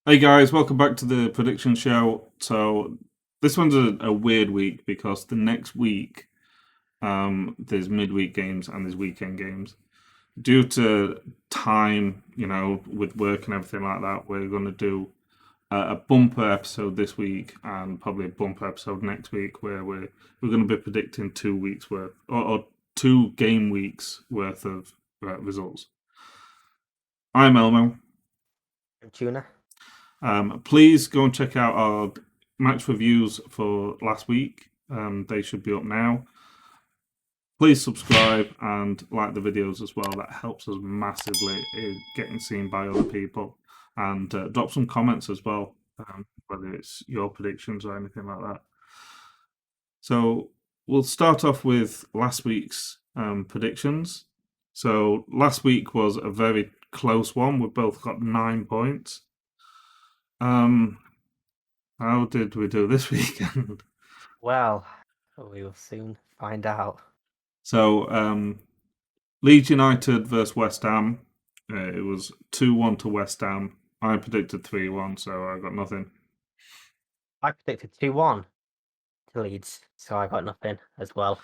Hey guys, welcome back to the prediction show. So this one's a weird week because the next week there's midweek games and there's weekend games. Due to time, with work and everything like that, we're going to do a bumper episode this week and probably a bumper episode next week where we're going to be predicting 2 weeks worth or 2 game weeks worth of results. I'm Elmo. Tuna. Please go and check out our match reviews for last week. They should be up now. Please subscribe and like the videos as well. That helps us massively in getting seen by other people. And drop some comments as well, whether it's your predictions or anything like that. So we'll start off with last week's predictions. So last week was a very close one. We both got 9 points. Um, How did we do this weekend? Well, we will soon find out. So, Leeds United versus West Ham. It was 2-1 to West Ham. I predicted 3-1, so I got nothing. I predicted 2-1 to Leeds, so I got nothing as well.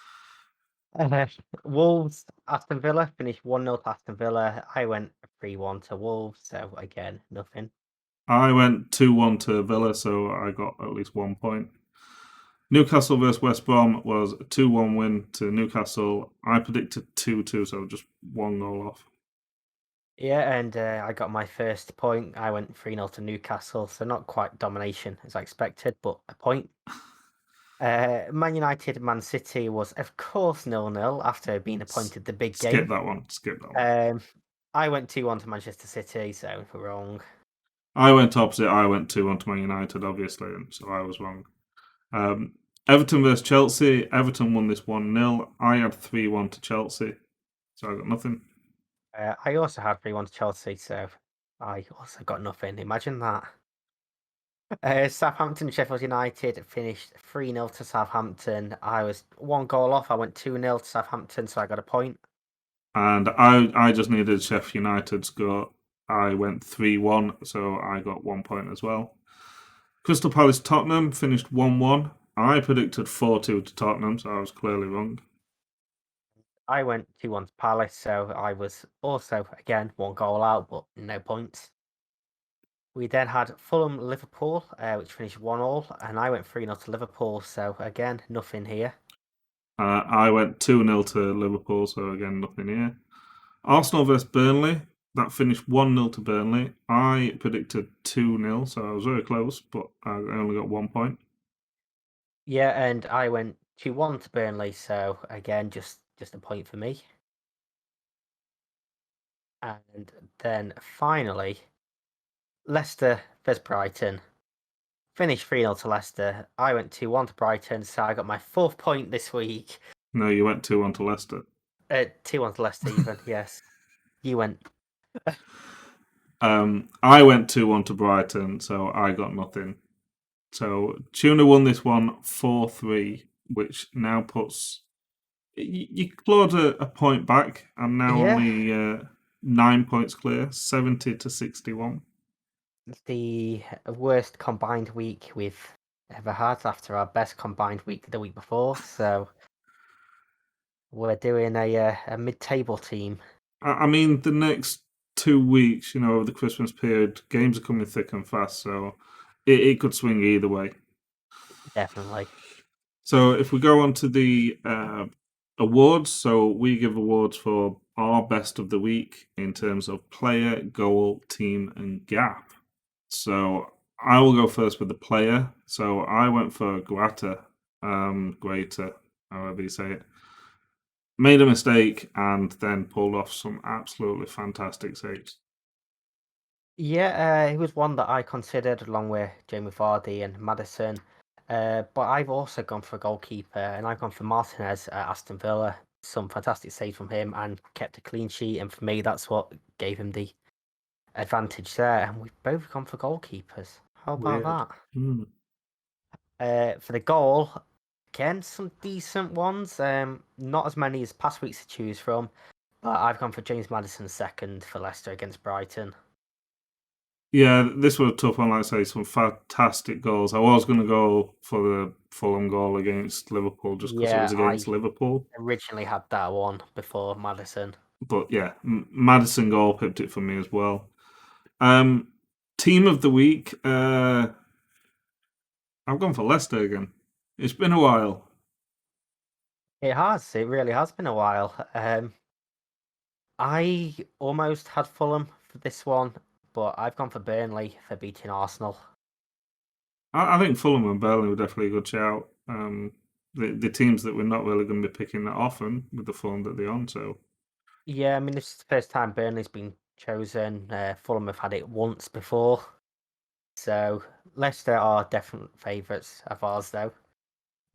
Uh, Wolves, Aston Villa finished 1-0 to Aston Villa. I went 3-1 to Wolves, so again, nothing. I went 2-1 to Villa, so I got at least 1 point. Newcastle versus West Brom was a 2-1 win to Newcastle. I predicted 2-2, so just one goal off. Yeah, and I got my first point. I went 3-0 to Newcastle, so not quite domination as I expected, but a point. Man United, Man City was, of course, 0-0 after being appointed the big Skip game. that one. Skip that one. Um, I went 2-1 to Manchester City, so we're wrong. I went opposite. I went 2-1 to Man United, obviously, and so I was wrong. Um, Everton versus Chelsea. Everton won this 1-0. I had 3-1 to Chelsea, so I got nothing. I also had 3-1 to Chelsea, so I also got nothing. Imagine that. Southampton, Sheffield United finished 3-0 to Southampton. I was one goal off. I went 2-0 to Southampton, so I got a point. And I just needed Sheffield United score. I went 3-1, so I got 1 point as well. Crystal Palace Tottenham finished 1-1. I predicted 4-2 to Tottenham, so I was clearly wrong. I went 2-1 to Palace, so I was also, again, one goal out, but no points. We then had Fulham Liverpool, which finished 1-1, and I went 3-0 to Liverpool, so again, nothing here. I went 2-0 to Liverpool, so again, nothing here. Arsenal versus Burnley. That finished 1-0 to Burnley. I predicted 2-0, so I was very close, but I only got 1 point. Yeah, and I went 2-1 to Burnley, so again, just a point for me. And then finally, Leicester versus Brighton. Finished 3-0 to Leicester. I went 2-1 to Brighton, so I got my fourth point this week. No, you went 2-1 to Leicester. 2-1 to Leicester even, yes. You went. I went 2-1 to Brighton, so I got nothing. So Tuna won this one 4-3, which now puts you clawed a point back. I'm now Yeah, only 9 points clear, 70 to 61. the worst combined week we've ever had after our best combined week the week before, so we're doing a mid-table team. I mean, the next 2 weeks, over the Christmas period, games are coming thick and fast, so it could swing either way. Definitely. So if we go on to the awards, so we give awards for our best of the week in terms of player, goal, team, and gap. So I will go first with the player. So I went for Greater, however you say it. Made a mistake and then pulled off some absolutely fantastic saves. Yeah, he was one that I considered along with Jamie Vardy and Madison. But I've also gone for a goalkeeper, and I've gone for Martinez at Aston Villa. Some fantastic saves from him and kept a clean sheet. And for me, that's what gave him the advantage there. And we've both gone for goalkeepers. How about Weird. that? Hmm. For the goal, again, some decent ones. Not as many as past weeks to choose from. But I've gone for James Madison second for Leicester against Brighton. Yeah, this was a tough one. Like I say, some fantastic goals. I was going to go for the Fulham goal against Liverpool just because it was Yeah, I against Liverpool. originally had that one before Madison. But yeah, Madison goal pipped it for me as well. Um, Team of the week. I've gone for Leicester again. It's been a while. It has. It really has been a while. I almost had Fulham for this one, but I've gone for Burnley for beating Arsenal. I think Fulham and Burnley were definitely a good shout. The teams that we're not really going to be picking that often with the form that they're on. So Yeah, I mean, this is the first time Burnley's been chosen. Fulham have had it once before. So Leicester are definite favourites of ours, though.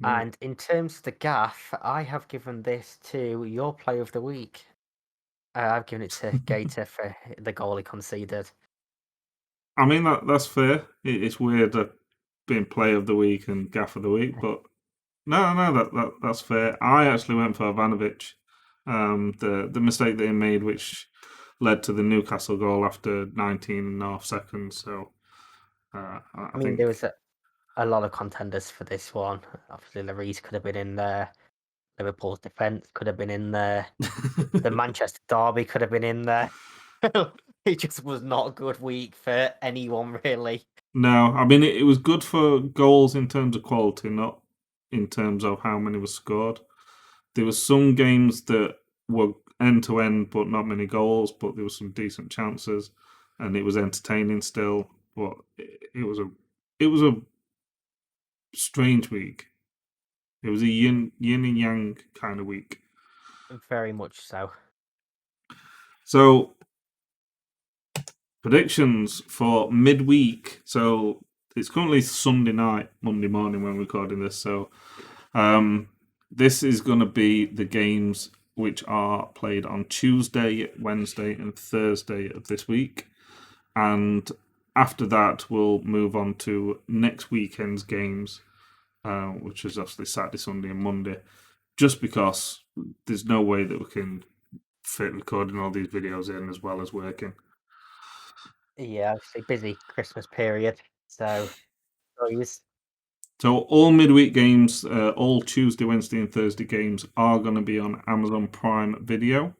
yeah. And in terms of the gaff, I have given this to your player of the week. I've given it to Gator for the goal he conceded. I mean that's fair. It's weird that being player of the week and gaff of the week, but no, that's fair. I actually went for Ivanovic. The mistake that he made, which led to the Newcastle goal after 19 and a half seconds. So I I mean, there think was a lot of contenders for this one. Obviously, Lloris could have been in there. Liverpool's defence could have been in there. The Manchester derby could have been in there. It just was not a good week for anyone, really. no, I mean it was good for goals in terms of quality, not in terms of how many were scored. There was some games that were end to end, but not many goals. But there was some decent chances, and it was entertaining still. But it was a strange week. It was a yin and yang kind of week. Very much so. So predictions for midweek. So it's currently Sunday night, Monday morning when we're recording this. So this is going to be the games which are played on Tuesday, Wednesday, and Thursday of this week. And after that, we'll move on to next weekend's games, which is obviously Saturday, Sunday, and Monday, just because there's no way that we can fit recording all these videos in as well as working. Yeah, obviously busy Christmas period. So, please. So all midweek games, all Tuesday, Wednesday, and Thursday games are going to be on Amazon Prime Video.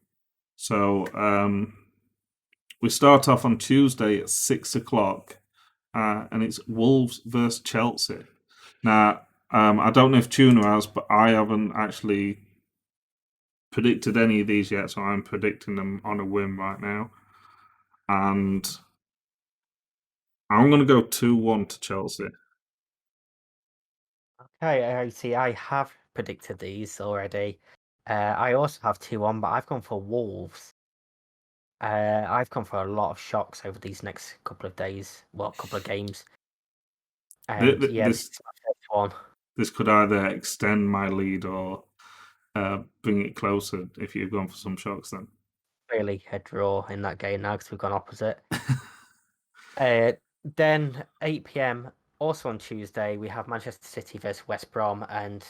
So we start off on Tuesday at 6 o'clock, and it's Wolves versus Chelsea. Now, I don't know if Tuna has, but I haven't actually predicted any of these yet, so I'm predicting them on a whim right now. And I'm going to go 2-1 to Chelsea. Okay, I see. I have predicted these already. I also have 2-1, but I've gone for Wolves. I've gone for a lot of shocks over these next couple of days. Well, couple of games. And yeah, this This is my first one. this could either extend my lead or bring it closer if you've gone for some shocks then. Really a draw in that game now because we've gone opposite. Then 8 p.m. also on Tuesday, we have Manchester City versus West Brom, and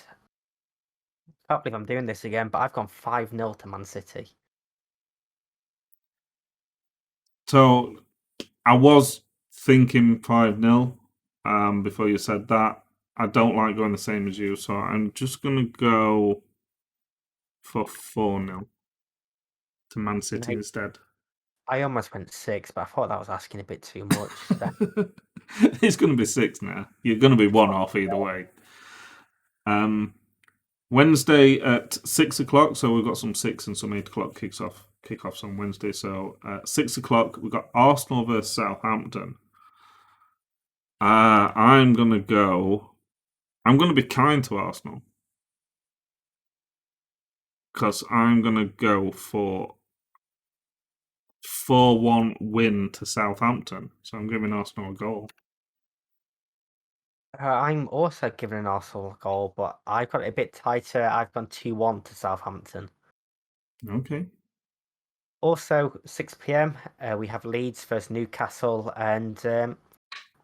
I can't believe I'm doing this again, but I've gone 5-0 to Man City. So I was thinking 5-0 before you said that. I don't like going the same as you, so I'm just going to go for 4-0 to Man City And instead. I almost went 6, but I thought that was asking a bit too much. So It's going to be 6 now. You're going to be one off either way. Wednesday at 6 o'clock, so we've got some 6 and some 8 o'clock kickoffs on Wednesday. So at 6 o'clock, we've got Arsenal versus Southampton. I'm going to go. I'm going to be kind to Arsenal because I'm going to go for 4-1 win to Southampton. So I'm giving Arsenal a goal. I'm also giving an Arsenal a goal, but I've got it a bit tighter. I've gone 2-1 to Southampton. Okay. Also, 6 p.m., we have Leeds versus Newcastle, and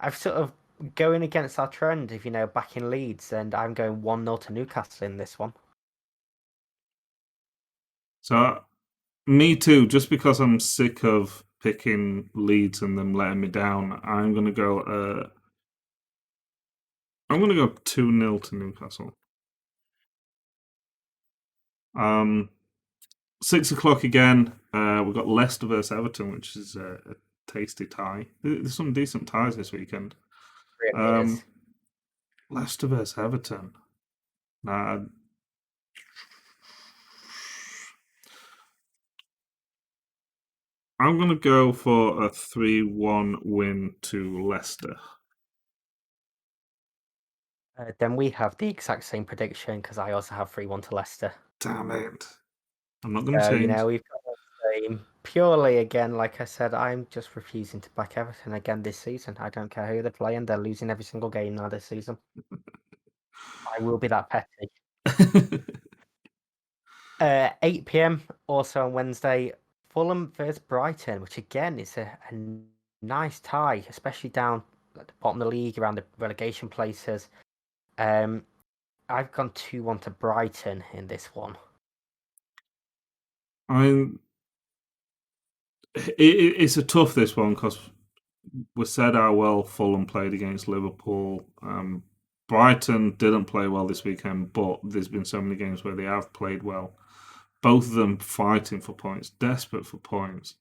I've sort of going against our trend of, backing Leeds, and I'm going 1-0 to Newcastle in this one. So me too, just because I'm sick of picking Leeds and them letting me down. I'm gonna go. I'm gonna go 2-0 to Newcastle. 6 o'clock again. We've got Leicester versus Everton, which is a tasty tie. There's some decent ties this weekend. Really is. Leicester versus Everton. Nah, I'm going to go for a 3-1 win to Leicester. Then we have the exact same prediction because I also have 3-1 to Leicester. Damn it. I'm not going to So, change. we've got the same. Purely, again, like I said, I'm just refusing to back Everton again this season. I don't care who they're playing. They're losing every single game now this season. I will be that petty. 8 p.m. also on Wednesday, Fulham versus Brighton, which again is a nice tie, especially down at the bottom of the league around the relegation places. I've gone 2-1 to Brighton in this one. It's a tough this one because we said how well Fulham played against Liverpool. Brighton didn't play well this weekend, but there's been so many games where they have played well. Both of them fighting for points, desperate for points.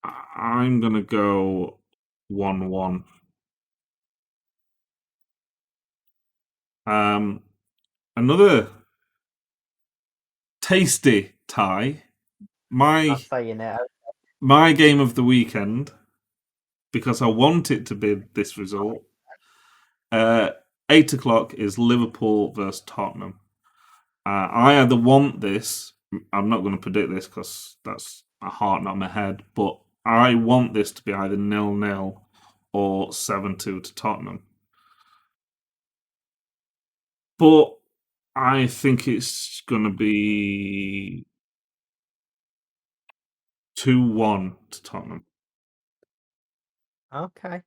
I'm going to go 1-1. Another tasty tie. Not saying it. My game of the weekend, because I want it to be this result. 8 o'clock is Liverpool versus Tottenham. I either want this. I'm not going to predict this because that's a heart, not my head. But I want this to be either 0-0 or 7-2 to Tottenham. But I think it's going to be 2-1 to Tottenham. Okay.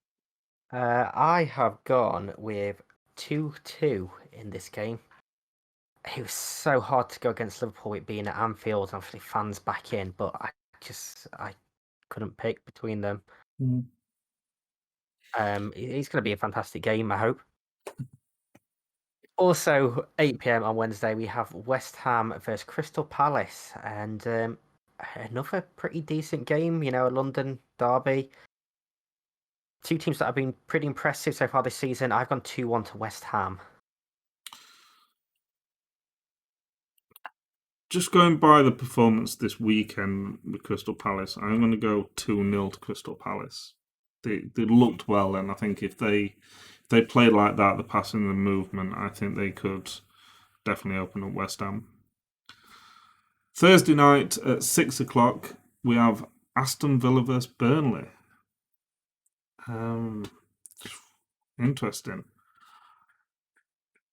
I have gone with 2-2 in this game. It was so hard to go against Liverpool, it being at Anfield, and obviously fans back in, but I couldn't pick between them. It's going to be a fantastic game, I hope. Also, 8 p.m. on Wednesday, we have West Ham versus Crystal Palace, and another pretty decent game, a London derby. Two teams that have been pretty impressive so far this season. I've gone 2-1 to West Ham. Just going by the performance this weekend with Crystal Palace, I'm going to go 2-0 to Crystal Palace. They looked well, and I think if they play like that, the passing and the movement, I think they could definitely open up West Ham. Thursday night at 6 o'clock, we have Aston Villa versus Burnley. Interesting.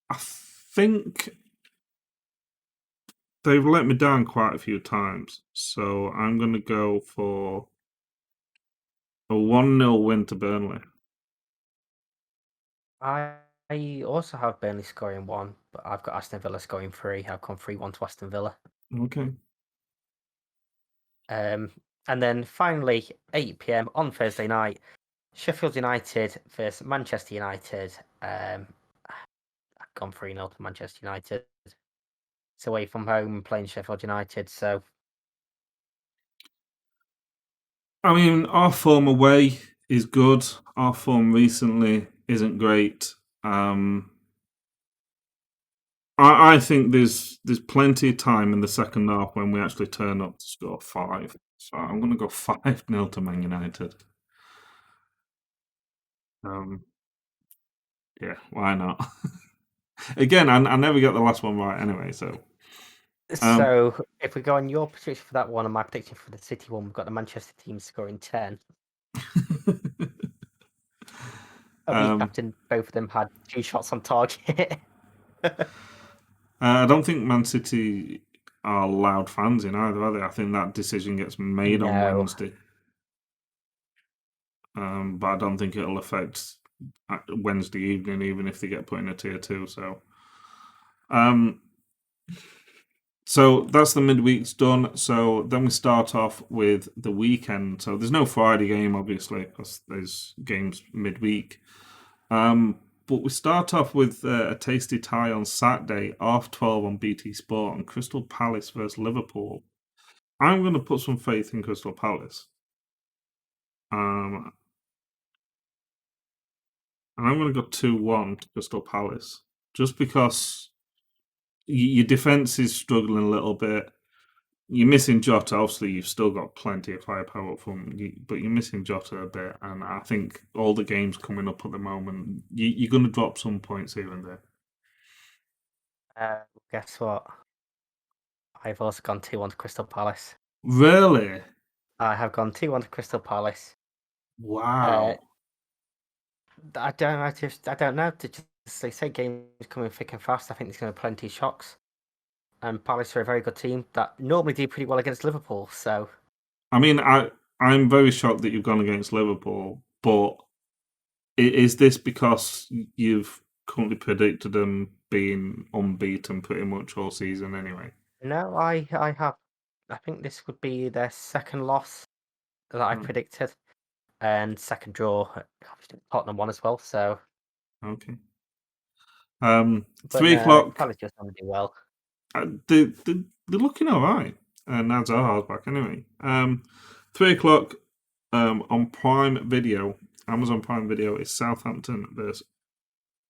I think they've let me down quite a few times, so I'm going to go for a 1-0 win to Burnley. I also have Burnley scoring 1, but I've got Aston Villa scoring 3. I've gone 3-1 to Aston Villa. Okay. And then finally, 8 p.m. on Thursday night, Sheffield United versus Manchester United. I've gone 3-0 to Manchester United. It's away from home playing Sheffield United, so. I mean, our form away is good. Our form recently isn't great. I think there's plenty of time in the second half when we actually turn up to score 5. So I'm going to go 5-0 to Man United. Yeah, why not? Again, I never get the last one right anyway, so. So if we go on your prediction for that one and my prediction for the City one, we've got the Manchester team scoring 10. Captain, both of them had 2 shots on target. I don't think Man City are loud fans in either, are they? I think that decision gets made on Wednesday. But I don't think it'll affect Wednesday evening, even if they get put in a tier 2. So, So that's the midweek's done. So then we start off with the weekend. So there's no Friday game, obviously, because there's games midweek. But we start off with a tasty tie on Saturday, 12:30 on BT Sport, and Crystal Palace versus Liverpool. I'm going to put some faith in Crystal Palace. And I'm going to go 2-1 to Crystal Palace, just because your defence is struggling a little bit. You're missing Jota. Obviously, you've still got plenty of firepower up front, but you're missing Jota a bit. And I think all the games coming up at the moment, you're going to drop some points here and there. Guess what? I've also gone 2-1 to Crystal Palace. Really? I have gone 2-1 to Crystal Palace. Wow. I don't know. They say games coming thick and fast. I think there's going to be plenty of shocks. And Palace are a very good team that normally do pretty well against Liverpool. So I mean, I'm very shocked that you've gone against Liverpool, but is this because you've currently predicted them being unbeaten pretty much all season anyway? no, I have. I think this would be their second loss that I Oh, predicted, and second draw. Obviously, Tottenham won as well. So, okay. but 3 o'clock. Palace just want to do well. They're looking all right. Now Zaha's back anyway. 3 o'clock on Prime Video, Amazon Prime Video, is Southampton versus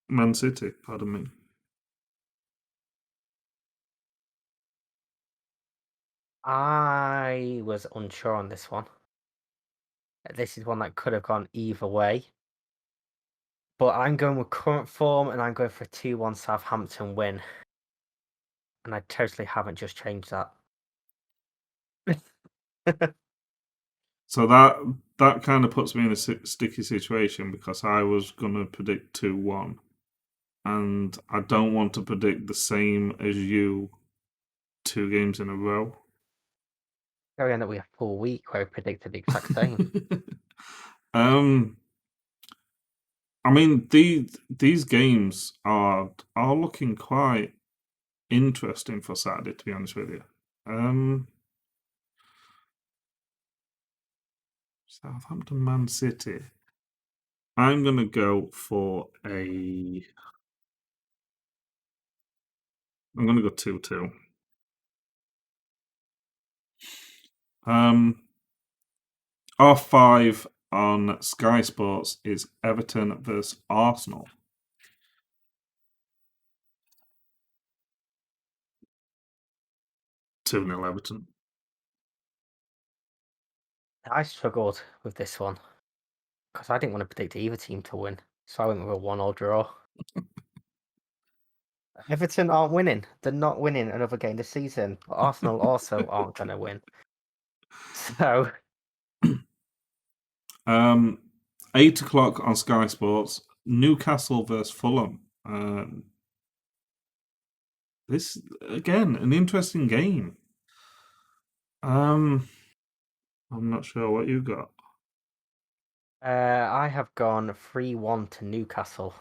Man City. Pardon me. I was unsure on this one. This is one that could have gone either way. But I'm going with current form, and I'm going for a 2-1 Southampton win. And I totally haven't just changed that. So that kind of puts me in a sticky situation because I was gonna predict 2-1, and I don't want to predict the same as you 2 games in a row. Going that we have a full week where we predicted the exact same. I mean these games are looking quite interesting for Saturday, to be honest with you. Southampton, Man City. I'm gonna go for a. I'm gonna go 2-2. R5 on Sky Sports is Everton versus Arsenal. 2-0 Everton. I struggled with this one because I didn't want to predict either team to win. So I went with a 1-1 draw. Everton aren't winning. They're not winning another game this season. But Arsenal also aren't going to win. So 8 o'clock on Sky Sports, Newcastle versus Fulham. This again an interesting game. I'm not sure what you got. I have gone 3-1 to Newcastle.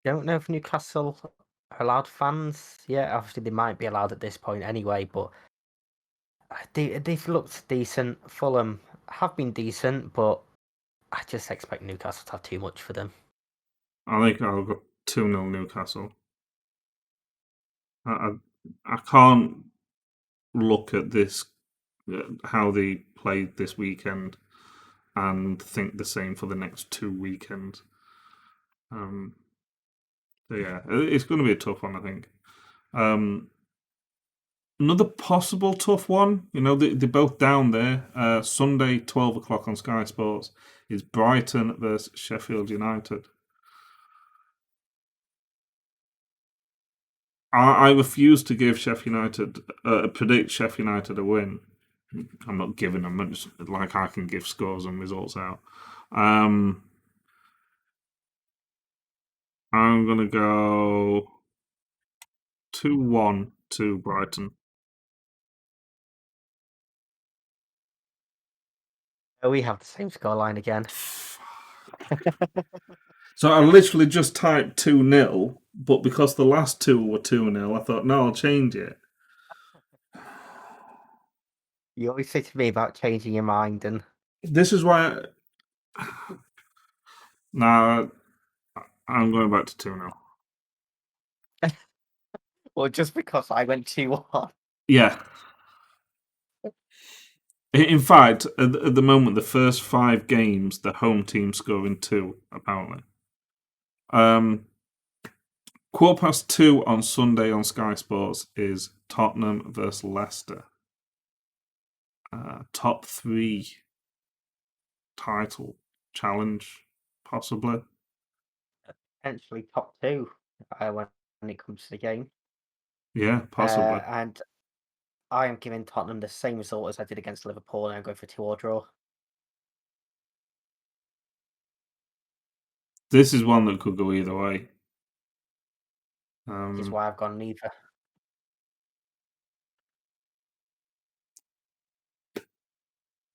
Don't know if Newcastle are allowed fans. Yeah, obviously they might be allowed at this point anyway, but they've looked decent. Fulham have been decent, but I just expect Newcastle to have too much for them. I think I'll go 2-0 Newcastle. I can't look at this how they played this weekend and think the same for the next 2 weekends. So yeah, it's going to be a tough one, I think. Another possible tough one, they're both down there. Sunday, 12 o'clock on Sky Sports, is Brighton versus Sheffield United. I refuse to give Sheffield United, predict Sheffield United a win. I'm not giving them, it's like I can give scores and results out. I'm going to go 2-1 to Brighton. We have the same scoreline again. So I literally just typed 2-0 but because the last two were 2-0, I thought, no, I'll change it. You always say to me about changing your mind, and This is why. Nah, I'm going back to 2-0. well, just because I went 2-1. Yeah. In fact, at the moment, the first 5 games, the home team scoring 2, apparently. 2:15 on Sunday on Sky Sports is Tottenham versus Leicester. Top 3 title challenge, possibly. Potentially top 2 when it comes to the game. Yeah, possibly. And I am giving Tottenham the same result as I did against Liverpool, and I'm going for 2-2 draw. This is one that could go either way. Which is why I've gone neither.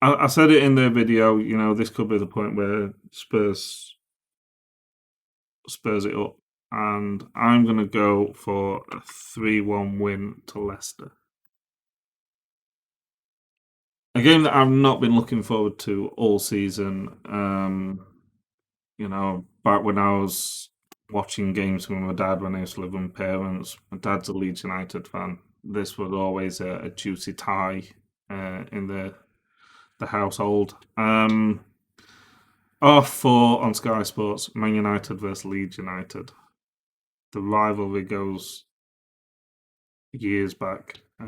I said it in the video, this could be the point where Spurs it up. And I'm going to go for a 3-1 win to Leicester. A game that I've not been looking forward to all season. Back when I was watching games with my dad when I used to live with my parents, my dad's a Leeds United fan. This was always a juicy tie in the household. 4 on Sky Sports, Man United versus Leeds United. The rivalry goes years back. I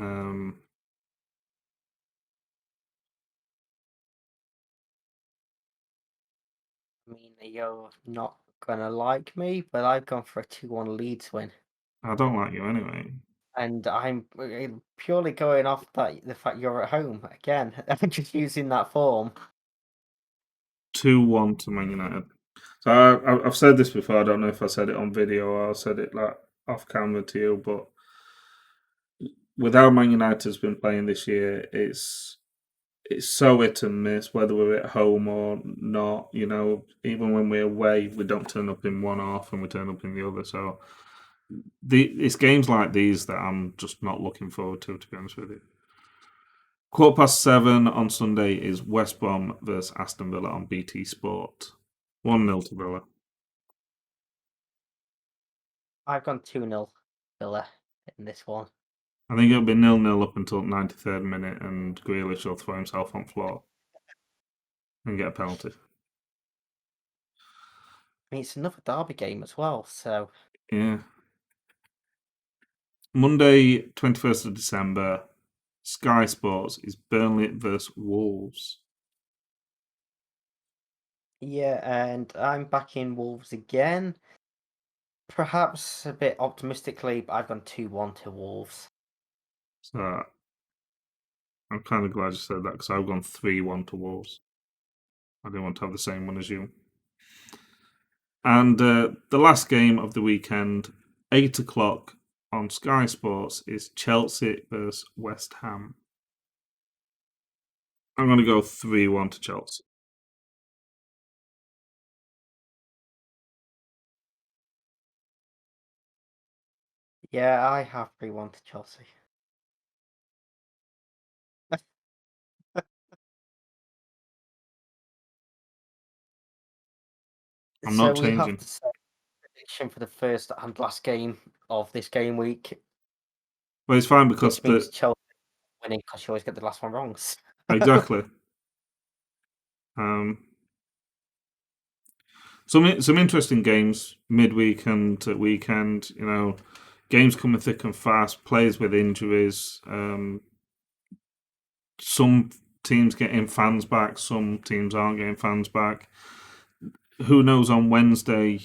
mean, you're not gonna like me, but I've gone for a 2-1 Leeds win. I don't like you anyway. And I'm purely going off the fact you're at home again. I'm just using that form. 2-1 to Man United. So I've said this before. I don't know if I said it on video or I said it like off camera to you, but with how Man United's been playing this year, it's so hit and miss whether we're at home or not. Even when we're away, we don't turn up in one half and we turn up in the other. So it's games like these that I'm just not looking forward to be honest with you. 7:15 on Sunday is West Brom versus Aston Villa on BT Sport. 1-0 to Villa. I've gone 2-0 Villa in this one. I think it'll be 0-0 up until 93rd minute, and Grealish will throw himself on floor and get a penalty. I mean, it's another derby game as well, so Yeah. Monday, 21st of December, Sky Sports is Burnley versus Wolves. yeah, and I'm back in Wolves again. Perhaps a bit optimistically, but I've gone 2-1 to Wolves. So I'm kind of glad you said that because I've gone 3-1 to Wolves. I didn't want to have the same one as you. And the last game of the weekend, 8 o'clock on Sky Sports, is Chelsea versus West Ham. I'm going to go 3-1 to Chelsea. Yeah, I have 3-1 to Chelsea. I'm So not we have changing. to say prediction for the first and last game of this game week, But it's fine because which means Chelsea winning because you always get the last one wrong. exactly. Some interesting games midweek and weekend. Games coming thick and fast. Players with injuries. Some teams getting fans back. Some teams aren't getting fans back. Who knows on Wednesday?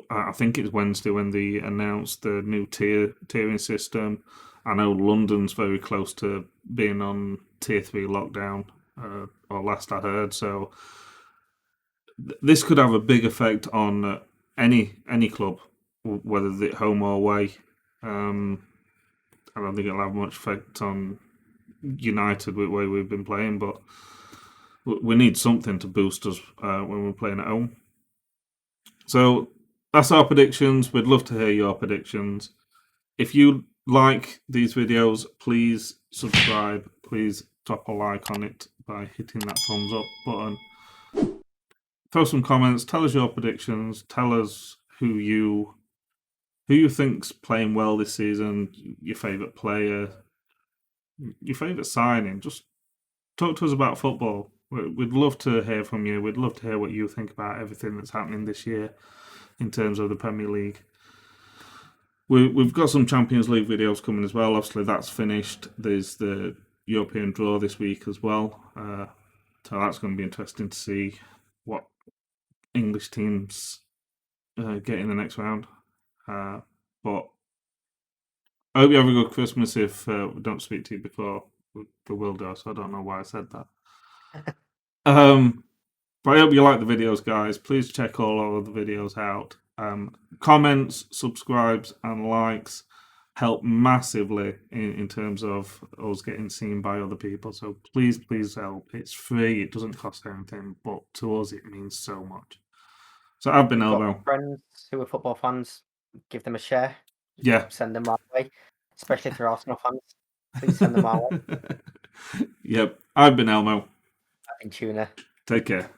I think it's Wednesday when they announced the new tiering system. I know London's very close to being on tier 3 lockdown, or last I heard. So this could have a big effect on any club, whether they're home or away. I don't think it'll have much effect on United with the way we've been playing, but we need something to boost us when we're playing at home. So that's our predictions. We'd love to hear your predictions. If you like these videos, please subscribe. Please drop a like on it by hitting that thumbs up button. Throw some comments. Tell us your predictions. Tell us who you think's playing well this season. Your favourite player. Your favourite signing. Just talk to us about football. We'd love to hear from you. We'd love to hear what you think about everything that's happening this year in terms of the Premier League. We've got some Champions League videos coming as well. Obviously, that's finished. There's the European draw this week as well. So that's going to be interesting to see what English teams get in the next round. But I hope you have a good Christmas. If we don't speak to you before, we will do. So I don't know why I said that. But I hope you like the videos, guys. Please check all our other videos out. Comments, subscribes, and likes help massively in terms of us getting seen by other people. So please help. It's free. It doesn't cost anything, but to us it means so much. So I've been Elmo. Friends who are football fans, give them a share. Yeah. Send them our way, especially if they're Arsenal fans. Please send them our way. Yep. I've been Elmo. I've been Tuna. Take care.